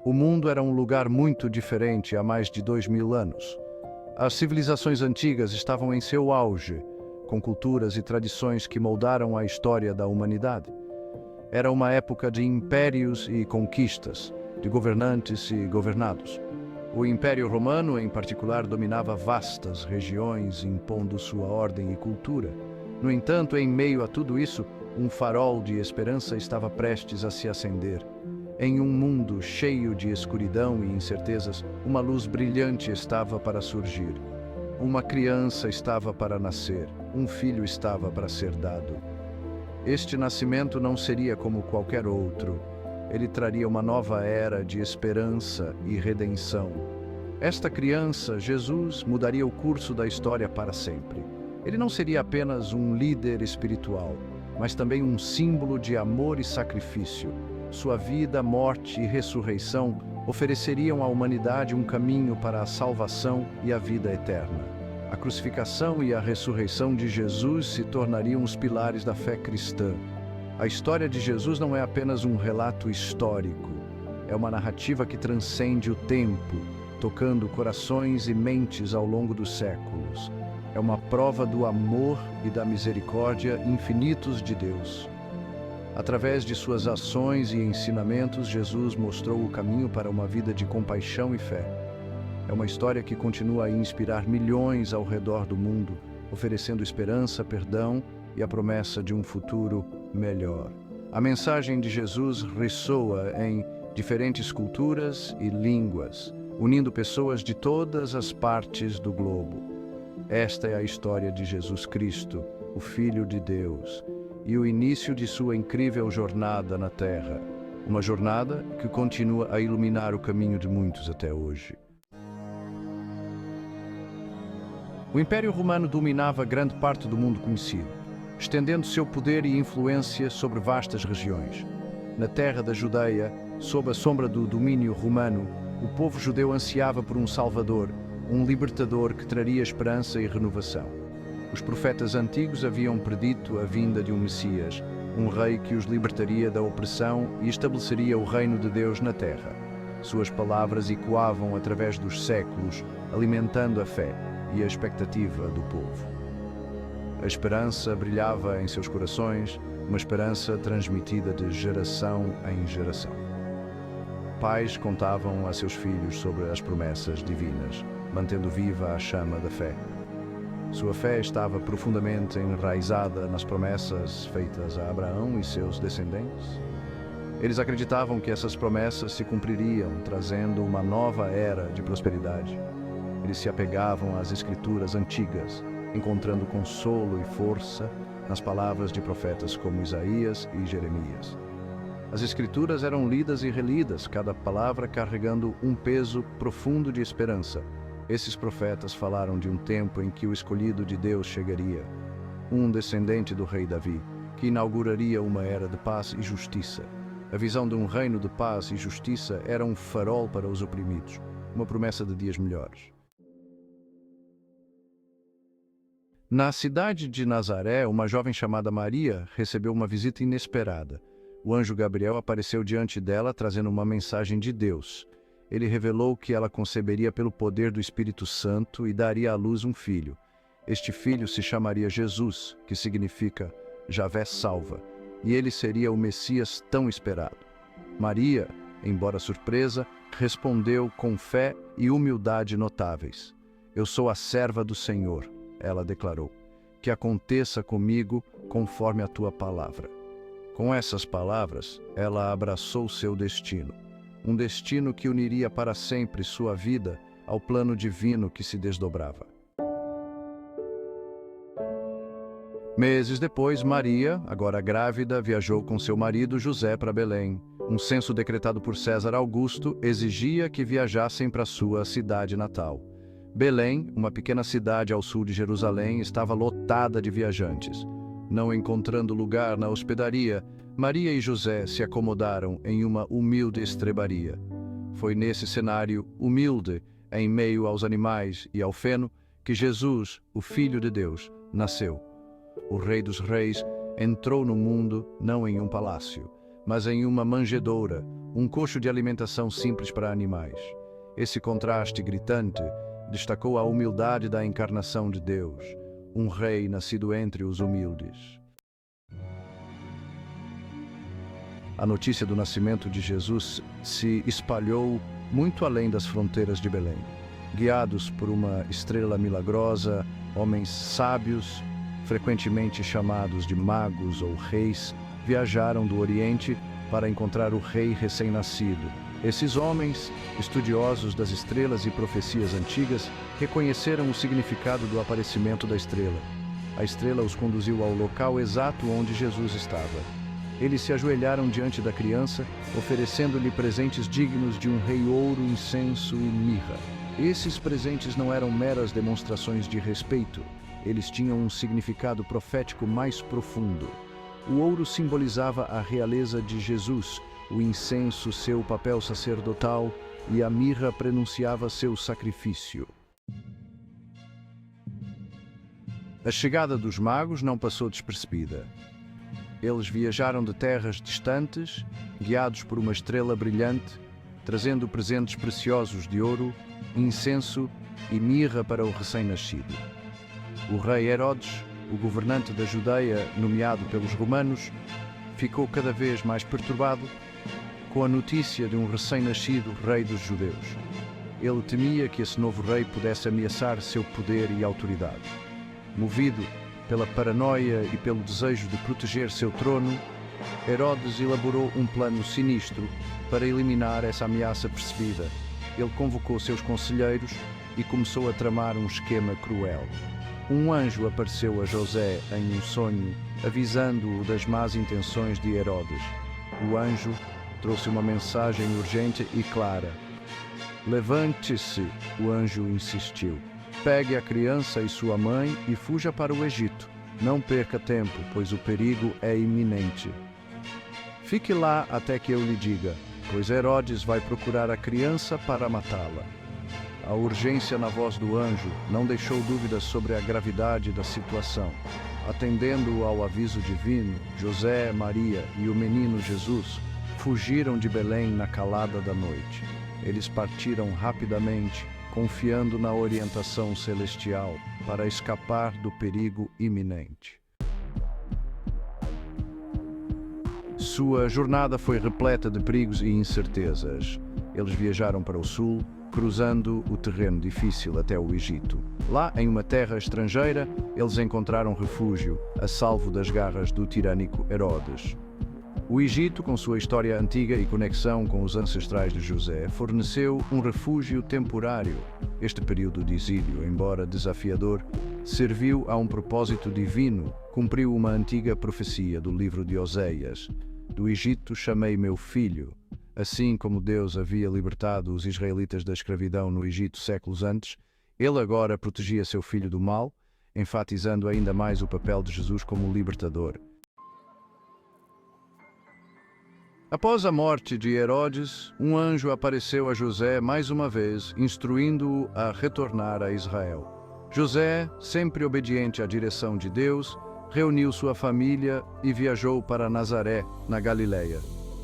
O mundo era um lugar muito diferente há mais de 2000 anos. As civilizações antigas estavam em seu auge, com culturas e tradições que moldaram a história da humanidade. Era uma época de impérios e conquistas, de governantes e governados. O Império Romano, em particular, dominava vastas regiões, impondo sua ordem e cultura. No entanto, em meio a tudo isso, um farol de esperança estava prestes a se acender. Em um mundo cheio de escuridão e incertezas, uma luz brilhante estava para surgir. Uma criança estava para nascer, um filho estava para ser dado. Este nascimento não seria como qualquer outro. Ele traria uma nova era de esperança e redenção. Esta criança, Jesus, mudaria o curso da história para sempre. Ele não seria apenas um líder espiritual, mas também um símbolo de amor e sacrifício. Sua vida, morte e ressurreição ofereceriam à humanidade um caminho para a salvação e a vida eterna. A crucificação e a ressurreição de Jesus se tornariam os pilares da fé cristã. A história de Jesus não é apenas um relato histórico, é uma narrativa que transcende o tempo, tocando corações e mentes ao longo dos séculos. É uma prova do amor e da misericórdia infinitos de Deus. Através de suas ações e ensinamentos, Jesus mostrou o caminho para uma vida de compaixão e fé. É uma história que continua a inspirar milhões ao redor do mundo, oferecendo esperança, perdão e a promessa de um futuro melhor. A mensagem de Jesus ressoa em diferentes culturas e línguas, unindo pessoas de todas as partes do globo. Esta é a história de Jesus Cristo, o Filho de Deus, e o início de sua incrível jornada na Terra. Uma jornada que continua a iluminar o caminho de muitos até hoje. O Império Romano dominava grande parte do mundo conhecido, estendendo seu poder e influência sobre vastas regiões. Na terra da Judeia, sob a sombra do domínio romano, o povo judeu ansiava por um Salvador, um libertador que traria esperança e renovação. Os profetas antigos haviam predito a vinda de um Messias, um rei que os libertaria da opressão e estabeleceria o reino de Deus na terra. Suas palavras ecoavam através dos séculos, alimentando a fé e a expectativa do povo. A esperança brilhava em seus corações, uma esperança transmitida de geração em geração. Pais contavam a seus filhos sobre as promessas divinas, mantendo viva a chama da fé. Sua fé estava profundamente enraizada nas promessas feitas a Abraão e seus descendentes. Eles acreditavam que essas promessas se cumpririam, trazendo uma nova era de prosperidade. Eles se apegavam às escrituras antigas, encontrando consolo e força nas palavras de profetas como Isaías e Jeremias. As escrituras eram lidas e relidas, cada palavra carregando um peso profundo de esperança. Esses profetas falaram de um tempo em que o escolhido de Deus chegaria, um descendente do rei Davi, que inauguraria uma era de paz e justiça. A visão de um reino de paz e justiça era um farol para os oprimidos, uma promessa de dias melhores. Na cidade de Nazaré, uma jovem chamada Maria recebeu uma visita inesperada. O anjo Gabriel apareceu diante dela, trazendo uma mensagem de Deus. Ele revelou que ela conceberia pelo poder do Espírito Santo e daria à luz um filho. Este filho se chamaria Jesus, que significa Javé salva, e ele seria o Messias tão esperado. Maria, embora surpresa, respondeu com fé e humildade notáveis. "Eu sou a serva do Senhor", ela declarou. "Que aconteça comigo conforme a tua palavra." Com essas palavras, ela abraçou seu destino. Um destino que uniria para sempre sua vida ao plano divino que se desdobrava. Meses depois, Maria, agora grávida, viajou com seu marido José para Belém. Um censo decretado por César Augusto exigia que viajassem para sua cidade natal. Belém, uma pequena cidade ao sul de Jerusalém, estava lotada de viajantes. Não encontrando lugar na hospedaria, Maria e José se acomodaram em uma humilde estrebaria. Foi nesse cenário humilde, em meio aos animais e ao feno, que Jesus, o Filho de Deus, nasceu. O Rei dos Reis entrou no mundo não em um palácio, mas em uma manjedoura, um coxo de alimentação simples para animais. Esse contraste gritante destacou a humildade da encarnação de Deus, um rei nascido entre os humildes. A notícia do nascimento de Jesus se espalhou muito além das fronteiras de Belém. Guiados por uma estrela milagrosa, homens sábios, frequentemente chamados de magos ou reis, viajaram do Oriente para encontrar o rei recém-nascido. Esses homens, estudiosos das estrelas e profecias antigas, reconheceram o significado do aparecimento da estrela. A estrela os conduziu ao local exato onde Jesus estava. Eles se ajoelharam diante da criança, oferecendo-lhe presentes dignos de um rei: ouro, incenso e mirra. Esses presentes não eram meras demonstrações de respeito, eles tinham um significado profético mais profundo. O ouro simbolizava a realeza de Jesus, o incenso seu papel sacerdotal e a mirra prenunciava seu sacrifício. A chegada dos magos não passou despercebida. Eles viajaram de terras distantes, guiados por uma estrela brilhante, trazendo presentes preciosos de ouro, incenso e mirra para o recém-nascido. O rei Herodes, o governante da Judeia, nomeado pelos romanos, ficou cada vez mais perturbado com a notícia de um recém-nascido rei dos judeus. Ele temia que esse novo rei pudesse ameaçar seu poder e autoridade. Movido pela paranoia e pelo desejo de proteger seu trono, Herodes elaborou um plano sinistro para eliminar essa ameaça percebida. Ele convocou seus conselheiros e começou a tramar um esquema cruel. Um anjo apareceu a José em um sonho, avisando-o das más intenções de Herodes. O anjo trouxe uma mensagem urgente e clara. "Levante-se", o anjo insistiu. "Pegue a criança e sua mãe e fuja para o Egito. Não perca tempo, pois o perigo é iminente. Fique lá até que eu lhe diga, pois Herodes vai procurar a criança para matá-la." A urgência na voz do anjo não deixou dúvidas sobre a gravidade da situação. Atendendo ao aviso divino, José, Maria e o menino Jesus fugiram de Belém na calada da noite. Eles partiram rapidamente, confiando na orientação celestial para escapar do perigo iminente. Sua jornada foi repleta de perigos e incertezas. Eles viajaram para o sul, cruzando o terreno difícil até o Egito. Lá, em uma terra estrangeira, eles encontraram refúgio, a salvo das garras do tirânico Herodes. O Egito, com sua história antiga e conexão com os ancestrais de José, forneceu um refúgio temporário. Este período de exílio, embora desafiador, serviu a um propósito divino, cumpriu uma antiga profecia do livro de Oséias: "Do Egito chamei meu filho." Assim como Deus havia libertado os israelitas da escravidão no Egito séculos antes, ele agora protegia seu filho do mal, enfatizando ainda mais o papel de Jesus como libertador. Após a morte de Herodes, um anjo apareceu a José mais uma vez, instruindo-o a retornar a Israel. José, sempre obediente à direção de Deus, reuniu sua família e viajou para Nazaré, na Galileia.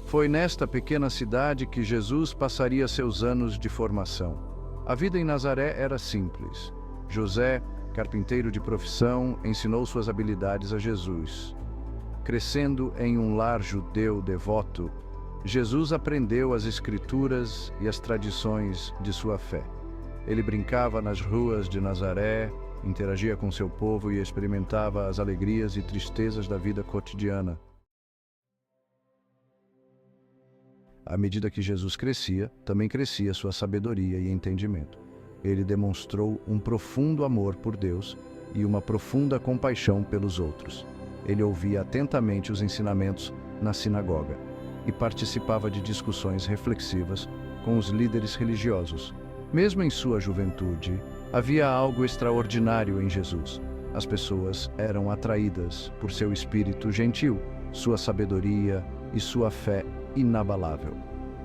Foi nesta pequena cidade que Jesus passaria seus anos de formação. A vida em Nazaré era simples. José, carpinteiro de profissão, ensinou suas habilidades a Jesus. Crescendo em um lar judeu devoto, Jesus aprendeu as Escrituras e as tradições de sua fé. Ele brincava nas ruas de Nazaré, interagia com seu povo e experimentava as alegrias e tristezas da vida cotidiana. À medida que Jesus crescia, também crescia sua sabedoria e entendimento. Ele demonstrou um profundo amor por Deus e uma profunda compaixão pelos outros. Ele ouvia atentamente os ensinamentos na sinagoga e participava de discussões reflexivas com os líderes religiosos. Mesmo em sua juventude, havia algo extraordinário em Jesus. As pessoas eram atraídas por seu espírito gentil, sua sabedoria e sua fé inabalável.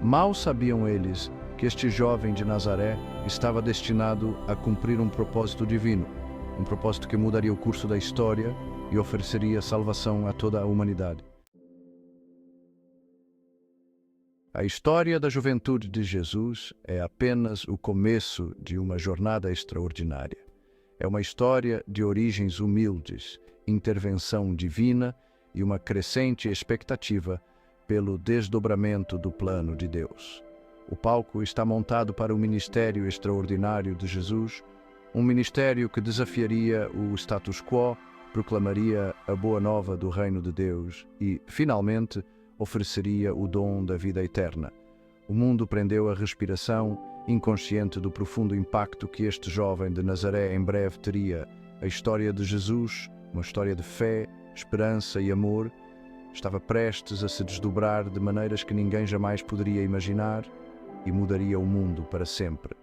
Mal sabiam eles que este jovem de Nazaré estava destinado a cumprir um propósito divino, um propósito que mudaria o curso da história e ofereceria salvação a toda a humanidade. A história da juventude de Jesus é apenas o começo de uma jornada extraordinária. É uma história de origens humildes, intervenção divina e uma crescente expectativa pelo desdobramento do plano de Deus. O palco está montado para o ministério extraordinário de Jesus, um ministério que desafiaria o status quo, proclamaria a boa nova do reino de Deus e, finalmente, ofereceria o dom da vida eterna. O mundo prendeu a respiração, inconsciente do profundo impacto que este jovem de Nazaré em breve teria. A história de Jesus, uma história de fé, esperança e amor, estava prestes a se desdobrar de maneiras que ninguém jamais poderia imaginar e mudaria o mundo para sempre.